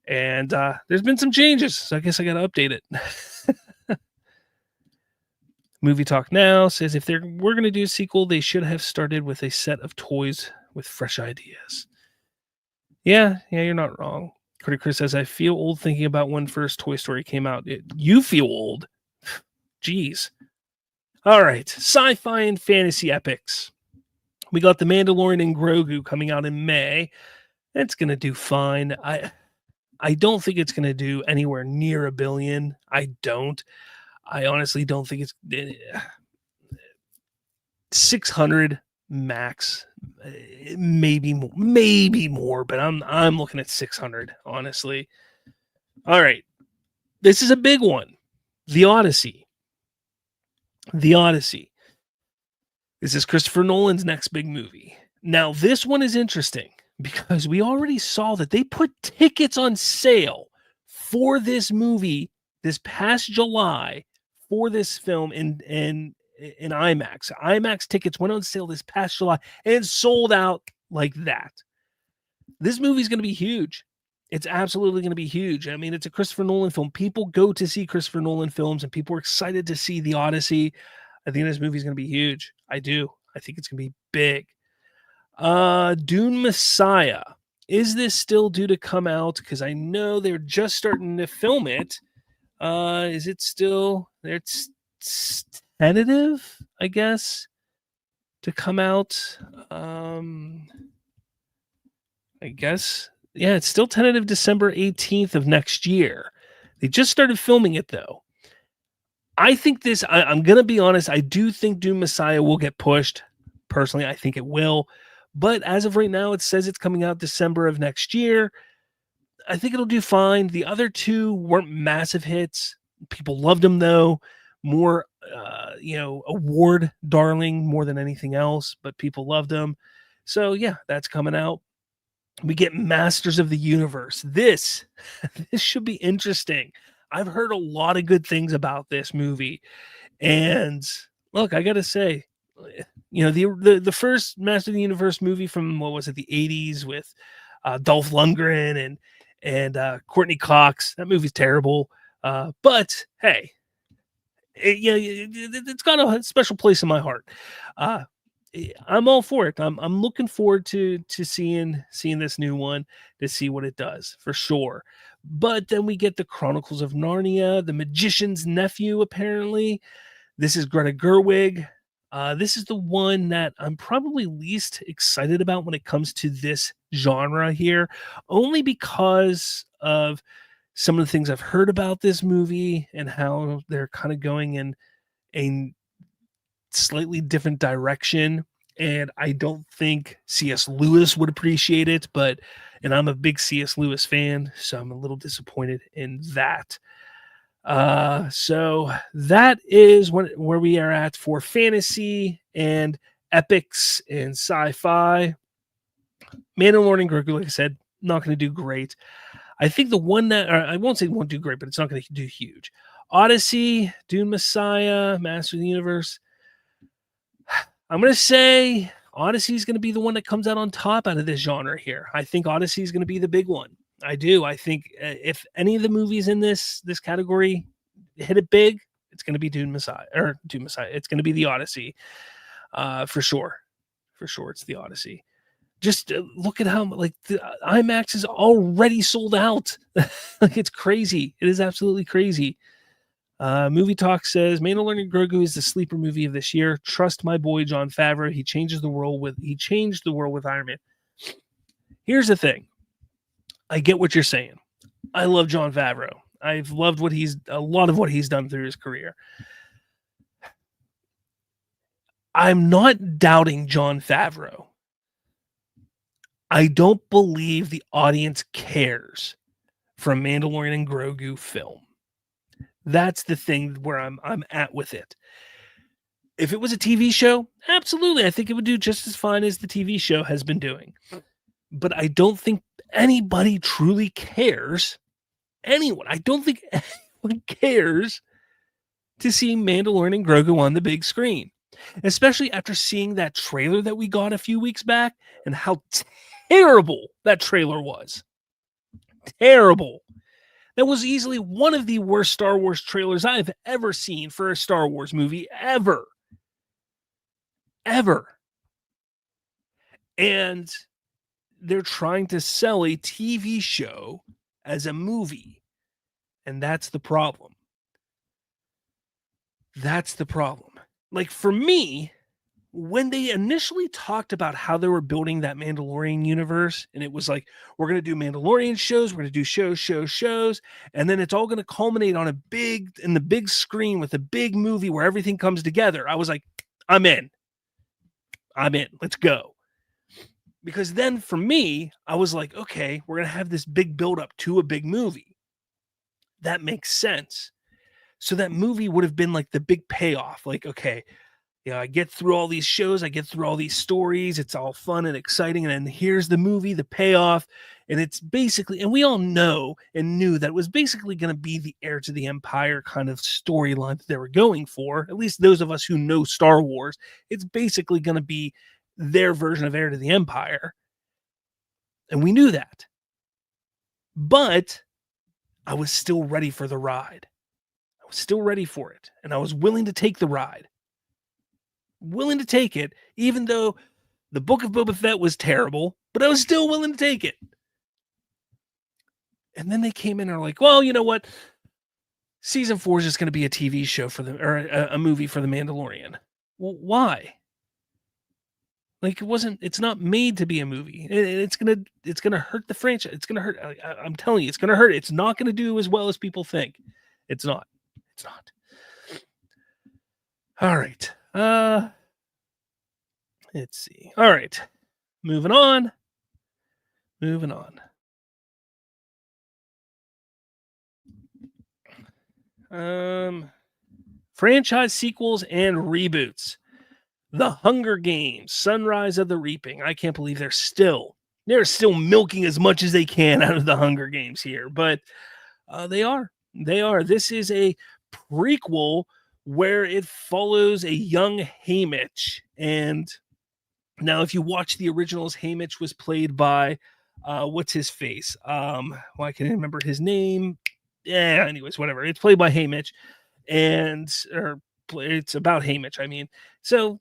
And there's been some changes. So I guess I got to update it. Movie Talk Now says if we're going to do a sequel, they should have started with a set of toys with fresh ideas. Yeah, you're not wrong. Chris says, I feel old thinking about when first Toy Story came out. You feel old. Jeez. All right, sci-fi and fantasy epics. We got The Mandalorian and Grogu coming out in May. It's gonna do fine. I don't think it's gonna do anywhere near a billion. I don't. I honestly don't think it's 600 max, maybe more, but I'm looking at 600 honestly. All right, this is a big one. The Odyssey. The Odyssey. This is Christopher Nolan's next big movie. Now, this one is interesting because we already saw that they put tickets on sale for this movie this past July for this film in IMAX. IMAX tickets went on sale this past July and sold out like that. This movie is going to be huge. It's absolutely going to be huge. I mean, it's a Christopher Nolan film. People go to see Christopher Nolan films, and people are excited to see The Odyssey. I think this movie is going to be huge. I do. I think it's going to be big. Dune Messiah. Is this still due to come out? Because I know they're just starting to film it. Is it still? It's tentative, I guess, to come out. I guess. Yeah, it's still tentative December 18th of next year. They just started filming it, though. I think this, I'm going to be honest, I do think Dune Messiah will get pushed. Personally, I think it will. But as of right now, it says it's coming out December of next year. I think it'll do fine. The other two weren't massive hits. People loved them, though. More, award darling more than anything else, but people loved them. So, yeah, that's coming out. We get Masters of the Universe. This should be interesting. I've heard a lot of good things about this movie. And look, I got to say, the first Master of the Universe movie from, what was it, the 80s with Dolph Lundgren and Courtney Cox. That movie's terrible. But hey, it's got a special place in my heart. I'm all for it. I'm looking forward to seeing this new one, to see what it does for sure. But then we get the Chronicles of Narnia, the Magician's Nephew. Apparently, this is Greta Gerwig. This is the one that I'm probably least excited about when it comes to this genre here, only because of some of the things I've heard about this movie and how they're kind of going in a slightly different direction. And I don't think C.S. Lewis would appreciate it, and I'm a big C.S. Lewis fan, so I'm a little disappointed in that. So that is where we are at for fantasy and epics and sci-fi. Mandalorian and Grogu, like I said, not going to do great. I think the one that, or I won't say won't do great, but it's not going to do huge. Odyssey, Dune Messiah, Master of the Universe. I'm going to say Odyssey is going to be the one that comes out on top out of this genre here. I think Odyssey is going to be the big one. I do. I think if any of the movies in this category hit it big, it's going to be Dune Messiah. It's going to be the Odyssey, for sure. For sure, it's the Odyssey. Just look at how the IMAX is already sold out. Like, it's crazy. It is absolutely crazy. Movie Talk says Mandalorian and Grogu is the sleeper movie of this year. Trust my boy Jon Favreau. He changed the world with Iron Man. Here's the thing. I get what you're saying. I love Jon Favreau. I've loved a lot of what he's done through his career. I'm not doubting Jon Favreau. I don't believe the audience cares for a Mandalorian and Grogu film. That's the thing where I'm at with it. If it was a TV show, absolutely, I think it would do just as fine as the TV show has been doing. But I don't think anybody truly cares. I don't think anyone cares to see Mandalorian and Grogu on the big screen. Especially after seeing that trailer that we got a few weeks back and how terrible that trailer was. Terrible. That was easily one of the worst Star Wars trailers I've ever seen for a Star Wars movie, ever. Ever. And they're trying to sell a TV show as a movie. And that's the problem. That's the problem. like for me, when they initially talked about how they were building that Mandalorian universe, and it was like, we're going to do Mandalorian shows, we're going to do shows, and then it's all going to culminate on the big screen with a big movie where everything comes together. I was like, I'm in. Let's go. Because then for me, I was like, okay, we're going to have this big buildup to a big movie. That makes sense. So that movie would have been like the big payoff. Like, okay, I get through all these shows, I get through all these stories, it's all fun and exciting, and then here's the movie, the payoff, and it's basically, and we all know and knew that it was basically going to be the Heir to the Empire kind of storyline that they were going for. At least those of us who know Star Wars, it's basically going to be their version of Heir to the Empire, and we knew that. But I was still ready for the ride. I was still ready for it, and I was willing to take the ride. Willing to take it, even though the Book of Boba Fett was terrible, but I was still willing to take it. And then they came in and are like, well, you know what? Season 4 is just going to be a TV show for them, or a movie for the Mandalorian. Well, why? Like it's not made to be a movie. It's gonna hurt the franchise. It's gonna hurt. I'm telling you, it's gonna hurt. It's not gonna do as well as people think. It's not. All right. Let's see. All right. Moving on. Franchise sequels and reboots. The Hunger Games, Sunrise of the Reaping. I can't believe they're still milking as much as they can out of the Hunger Games here, but they are. This is a prequel where it follows a young Haymitch. And now if you watch the originals, Haymitch was played by what's his face? I can't remember his name. Yeah, anyways, whatever. It's played by Haymitch, it's about Haymitch, I mean. So,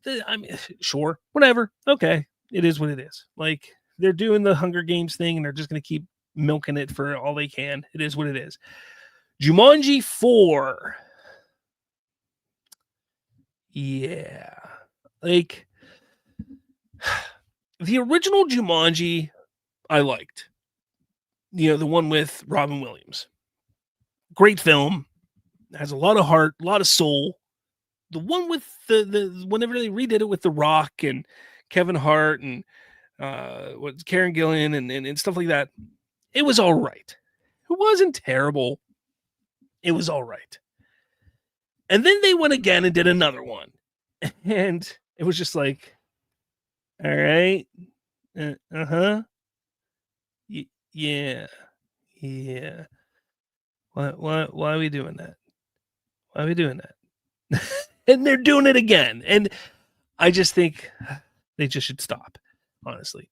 sure, whatever. Okay, it is what it is. Like, they're doing the Hunger Games thing, and they're just going to keep milking it for all they can. It is what it is. Jumanji 4. Yeah. Like, the original Jumanji, I liked. The one with Robin Williams. Great film. Has a lot of heart, a lot of soul. The one with the whenever they redid it with The Rock and Kevin Hart and Karen Gillan and stuff like that, it was all right. It wasn't terrible. It was all right. And then they went again and did another one. And it was just like, all right. Uh-huh. Yeah. Why are we doing that? Why are we doing that? And they're doing it again. And I just think they just should stop, honestly.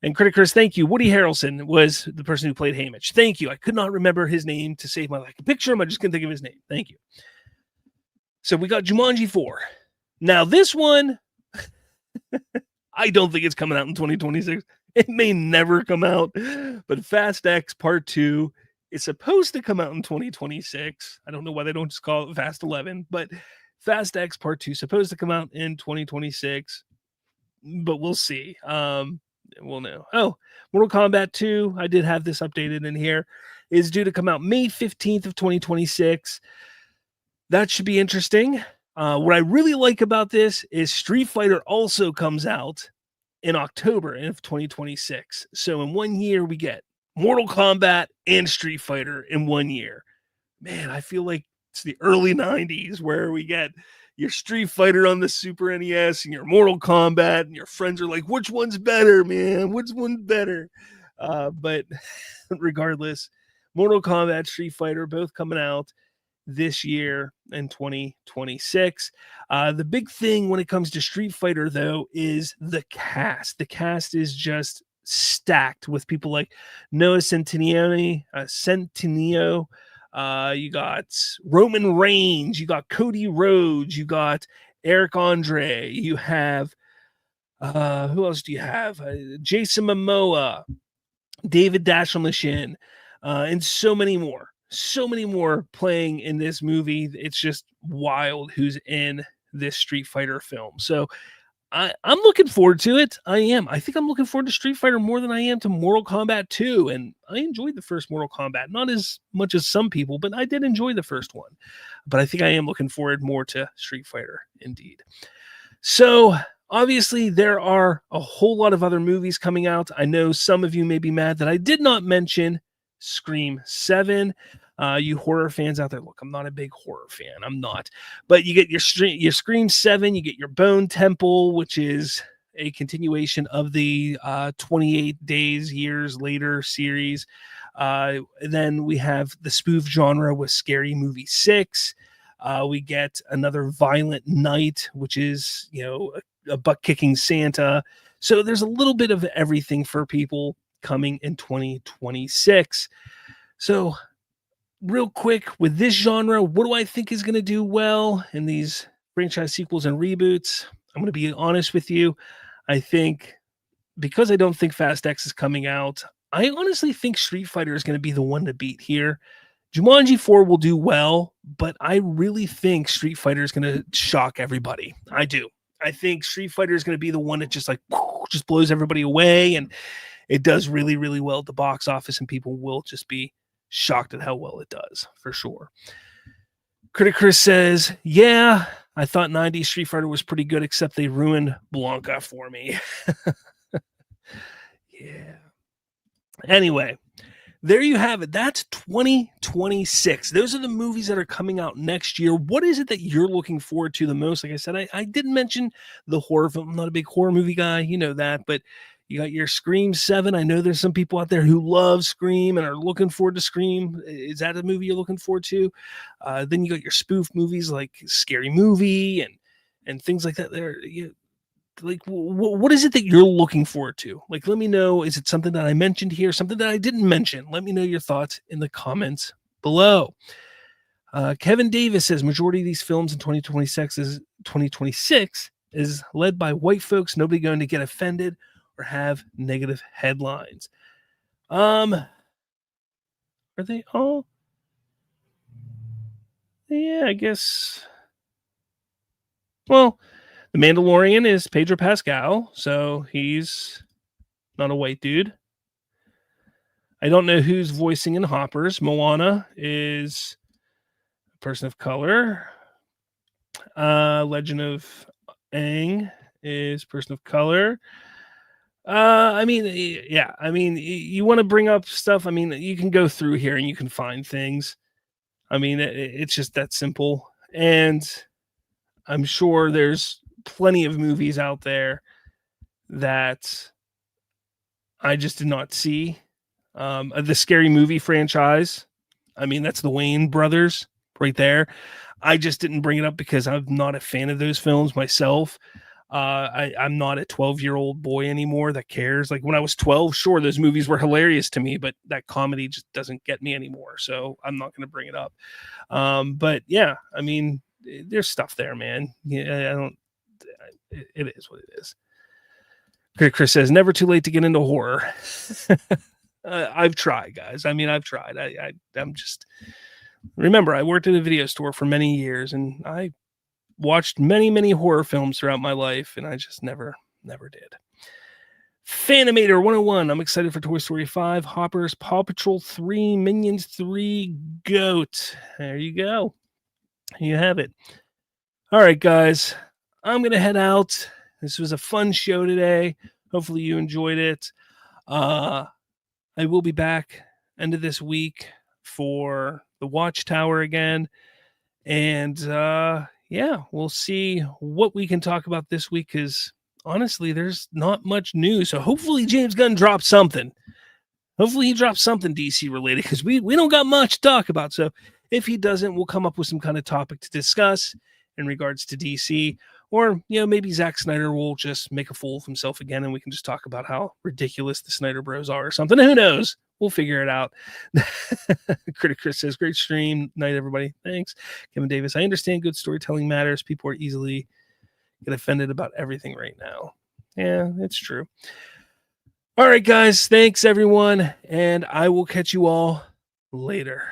And Critic Chris, thank you. Woody Harrelson was the person who played Haymitch. Thank you. I could not remember his name to save my life. I can picture him. I just couldn't think of his name. Thank you. So we got Jumanji 4. Now this one, I don't think it's coming out in 2026. It may never come out. But Fast X Part 2 is supposed to come out in 2026. I don't know why they don't just call it Fast 11. But Fast X Part 2 is supposed to come out in 2026. But we'll see. We'll know. Oh, Mortal Kombat 2, I did have this updated in here, is due to come out May 15th of 2026. That should be interesting. What I really like about this is Street Fighter also comes out in October of 2026. So in 1 year, we get Mortal Kombat and Street Fighter in 1 year. Man, I feel like it's the early 90s where we get your Street Fighter on the Super NES and your Mortal Kombat, and your friends are like, which one's better, man? Which one's better? But regardless, Mortal Kombat, Street Fighter, both coming out this year in 2026. The big thing when it comes to Street Fighter, though, is the cast. The cast is just stacked with people like Noah Centineo, you got Roman Reigns, you got Cody Rhodes, you got Eric Andre, you have who else do you have? Jason Momoa, David Dashalmashin, and so many more. So many more playing in this movie. It's just wild who's in this Street Fighter film. So I'm looking forward to it. I am. I think I'm looking forward to Street Fighter more than I am to Mortal Kombat 2. And I enjoyed the first Mortal Kombat, not as much as some people, but I did enjoy the first one. But I think I am looking forward more to Street Fighter indeed. So obviously there are a whole lot of other movies coming out. I know some of you may be mad that I did not mention Scream 7. You horror fans out there, look, I'm not a big horror fan. I'm not. But you get your Scream 7, you get your Bone Temple, which is a continuation of the 28 Days, Years Later series. Then we have the spoof genre with Scary Movie 6. We get another Violent Night, which is, a butt-kicking Santa. So there's a little bit of everything for people coming in 2026. So real quick, with this genre, what do I think is going to do well in these franchise sequels and reboots? I'm going to be honest with you. I think, because I don't think Fast X is coming out, I honestly think Street Fighter is going to be the one to beat here. Jumanji 4 will do well, but I really think Street Fighter is going to shock everybody. I do. I think Street Fighter is going to be the one that just blows everybody away, and it does really, really well at the box office, and people will just be shocked at how well it does, for sure. Critic Chris says, yeah, I thought 90s Street Fighter was pretty good, except they ruined Blanca for me. Yeah. Anyway, there you have it. That's 2026. Those are the movies that are coming out next year. What is it that you're looking forward to the most? Like I said, I didn't mention the horror film. I'm not a big horror movie guy. You know that, but you got your Scream 7. I know there's some people out there who love Scream and are looking forward to Scream. Is that a movie you're looking forward to? Then you got your spoof movies like Scary Movie and things like that. What is it that you're looking forward to? Like, let me know. Is it something that I mentioned here? Something that I didn't mention? Let me know your thoughts in the comments below. Kevin Davis says majority of these films in 2026 is led by white folks. Nobody going to get offended or have negative headlines. Are they all? Yeah, I guess. Well, the Mandalorian is Pedro Pascal, so he's not a white dude. I don't know who's voicing in Hoppers. Moana is a person of color. Legend of Aang is person of color. You want to bring up stuff. I mean, you can go through here and you can find things. I mean, it's just that simple. And I'm sure there's plenty of movies out there that I just did not see. The Scary Movie franchise. I mean, that's the Wayne brothers right there. I just didn't bring it up because I'm not a fan of those films myself. I'm not a 12-year-old boy anymore that cares. Like when I was 12, sure, those movies were hilarious to me, but that comedy just doesn't get me anymore. So I'm not going to bring it up. But yeah, I mean, there's stuff there, man. Yeah, it is what it is. Chris says, never too late to get into horror. I've tried, guys. I mean, I've tried. I'm just, remember, I worked at a video store for many years and I watched many, many horror films throughout my life, and I just never did. Fanimator 101. I'm excited for Toy Story 5, Hoppers, Paw Patrol 3, Minions 3, Goat. There you go. You have it. All right, guys. I'm going to head out. This was a fun show today. Hopefully you enjoyed it. I will be back end of this week for the Watchtower again. And yeah, we'll see what we can talk about this week because honestly, there's not much news. So hopefully James Gunn drops something. Hopefully he drops something DC related because we don't got much to talk about. So if he doesn't, we'll come up with some kind of topic to discuss in regards to DC. Or, maybe Zack Snyder will just make a fool of himself again and we can just talk about how ridiculous the Snyder Bros are or something. Who knows? We'll figure it out. Critic Chris says, great stream. Night, everybody. Thanks. Kevin Davis, I understand good storytelling matters. People are easily get offended about everything right now. Yeah, it's true. All right, guys. Thanks, everyone. And I will catch you all later.